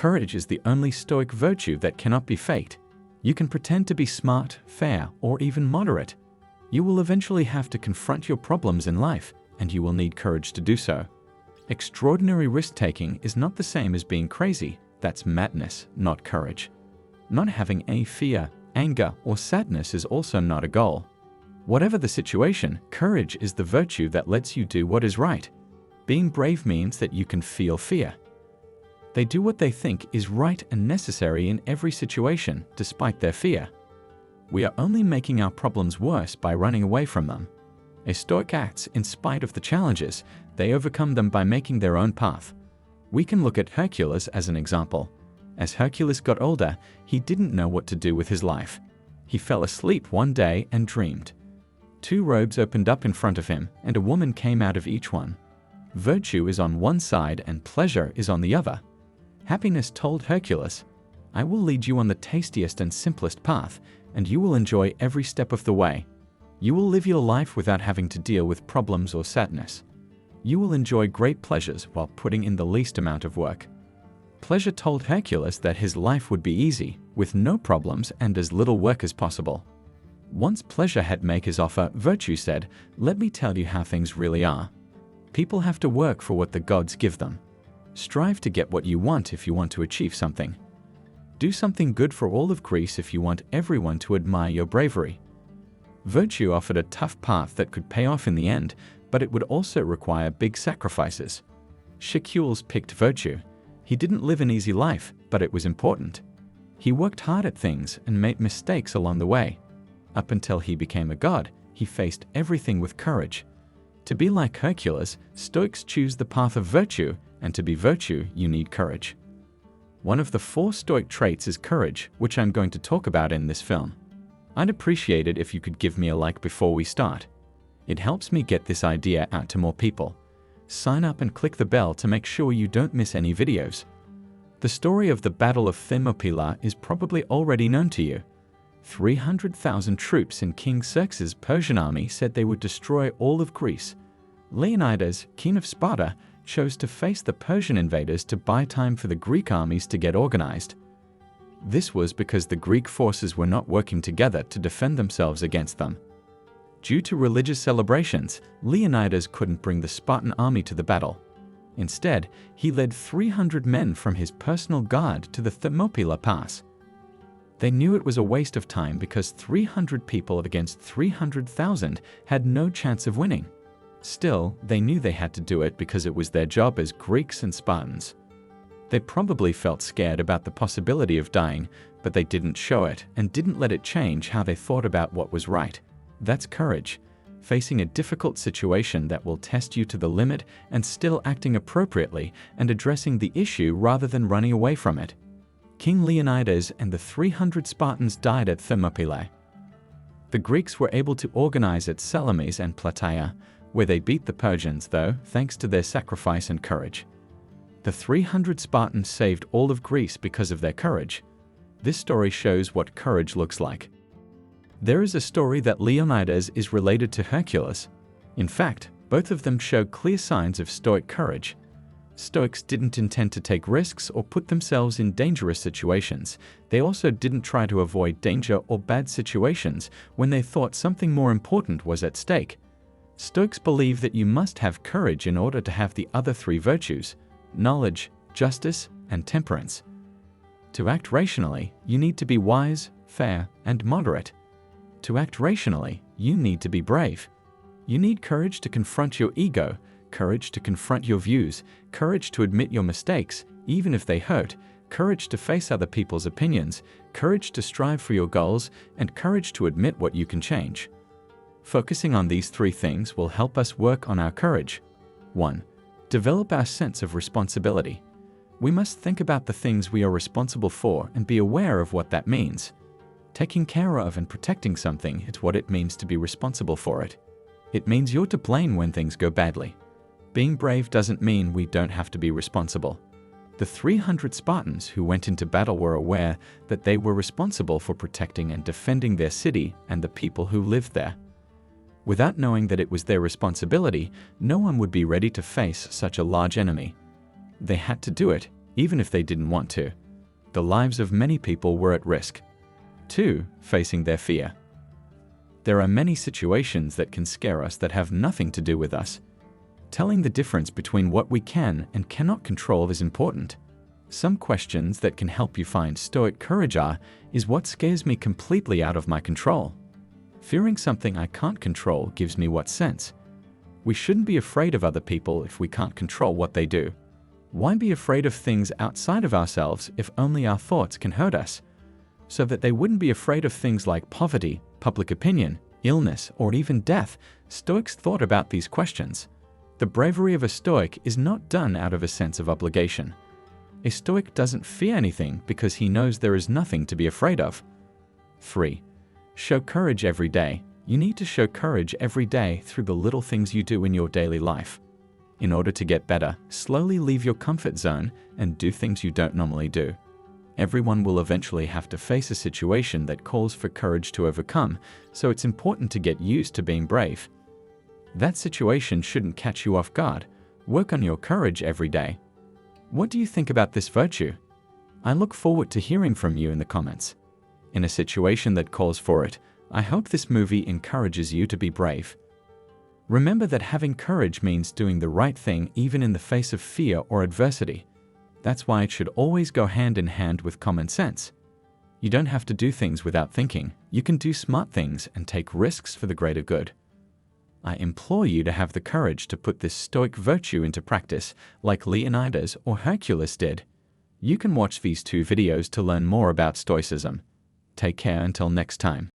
Courage is the only Stoic virtue that cannot be faked. You can pretend to be smart, fair, or even moderate. You will eventually have to confront your problems in life, and you will need courage to do so. Extraordinary risk-taking is not the same as being crazy. That's madness, not courage. Not having any fear, anger, or sadness is also not a goal. Whatever the situation, courage is the virtue that lets you do what is right. Being brave means that you can feel fear. They do what they think is right and necessary in every situation, despite their fear. We are only making our problems worse by running away from them. A Stoic acts in spite of the challenges. They overcome them by making their own path. We can look at Hercules as an example. As Hercules got older, he didn't know what to do with his life. He fell asleep one day and dreamed. 2 robes opened up in front of him, and a woman came out of each one. Virtue is on one side and pleasure is on the other. Happiness told Hercules, "I will lead you on the tastiest and simplest path, and you will enjoy every step of the way. You will live your life without having to deal with problems or sadness. You will enjoy great pleasures while putting in the least amount of work." Pleasure told Hercules that his life would be easy, with no problems and as little work as possible. Once pleasure had made his offer, virtue said, "Let me tell you how things really are. People have to work for what the gods give them. Strive to get what you want if you want to achieve something. Do something good for all of Greece if you want everyone to admire your bravery." Virtue offered a tough path that could pay off in the end, but it would also require big sacrifices. Hercules picked virtue. He didn't live an easy life, but it was important. He worked hard at things and made mistakes along the way. Up until he became a god, he faced everything with courage. To be like Hercules, Stoics choose the path of virtue, and to be virtue, you need courage. One of the 4 Stoic traits is courage, which I'm going to talk about in this film. I'd appreciate it if you could give me a like before we start. It helps me get this idea out to more people. Sign up and click the bell to make sure you don't miss any videos. The story of the Battle of Thermopylae is probably already known to you. 300,000 troops in King Xerxes' Persian army said they would destroy all of Greece. Leonidas, king of Sparta, chose to face the Persian invaders to buy time for the Greek armies to get organized. This was because the Greek forces were not working together to defend themselves against them. Due to religious celebrations, Leonidas couldn't bring the Spartan army to the battle. Instead, he led 300 men from his personal guard to the Thermopylae Pass. They knew it was a waste of time because 300 people against 300,000 had no chance of winning. Still, they knew they had to do it because it was their job as Greeks and Spartans. They probably felt scared about the possibility of dying, but they didn't show it and didn't let it change how they thought about what was right. That's courage, facing a difficult situation that will test you to the limit and still acting appropriately and addressing the issue rather than running away from it. King Leonidas and the 300 Spartans died at Thermopylae. The Greeks were able to organize at Salamis and Plataea, where they beat the Persians, though, thanks to their sacrifice and courage. The 300 Spartans saved all of Greece because of their courage. This story shows what courage looks like. There is a story that Leonidas is related to Hercules. In fact, both of them show clear signs of Stoic courage. Stoics didn't intend to take risks or put themselves in dangerous situations. They also didn't try to avoid danger or bad situations when they thought something more important was at stake. Stoics believe that you must have courage in order to have the other 3 virtues: knowledge, justice, and temperance. To act rationally, you need to be wise, fair, and moderate. To act rationally, you need to be brave. You need courage to confront your ego, courage to confront your views, courage to admit your mistakes, even if they hurt, courage to face other people's opinions, courage to strive for your goals, and courage to admit what you can change. Focusing on these 3 things will help us work on our courage. 1. Develop our sense of responsibility. We must think about the things we are responsible for and be aware of what that means. Taking care of and protecting something is what it means to be responsible for it. It means you're to blame when things go badly. Being brave doesn't mean we don't have to be responsible. The 300 Spartans who went into battle were aware that they were responsible for protecting and defending their city and the people who lived there. Without knowing that it was their responsibility, no one would be ready to face such a large enemy. They had to do it, even if they didn't want to. The lives of many people were at risk. 2. Facing their fear. There are many situations that can scare us that have nothing to do with us. Telling the difference between what we can and cannot control is important. Some questions that can help you find Stoic courage are, is what scares me completely out of my control? Fearing something I can't control gives me what sense? We shouldn't be afraid of other people if we can't control what they do. Why be afraid of things outside of ourselves if only our thoughts can hurt us? So that they wouldn't be afraid of things like poverty, public opinion, illness, or even death, Stoics thought about these questions. The bravery of a Stoic is not done out of a sense of obligation. A Stoic doesn't fear anything because he knows there is nothing to be afraid of. 3. Show courage every day. You need to show courage every day through the little things you do in your daily life. In order to get better, slowly leave your comfort zone and do things you don't normally do. Everyone will eventually have to face a situation that calls for courage to overcome, so it's important to get used to being brave. That situation shouldn't catch you off guard. Work on your courage every day. What do you think about this virtue? I look forward to hearing from you in the comments. In a situation that calls for it, I hope this movie encourages you to be brave. Remember that having courage means doing the right thing even in the face of fear or adversity. That's why it should always go hand in hand with common sense. You don't have to do things without thinking. You can do smart things and take risks for the greater good. I implore you to have the courage to put this Stoic virtue into practice like Leonidas or Hercules did. You can watch these 2 videos to learn more about Stoicism. Take care until next time.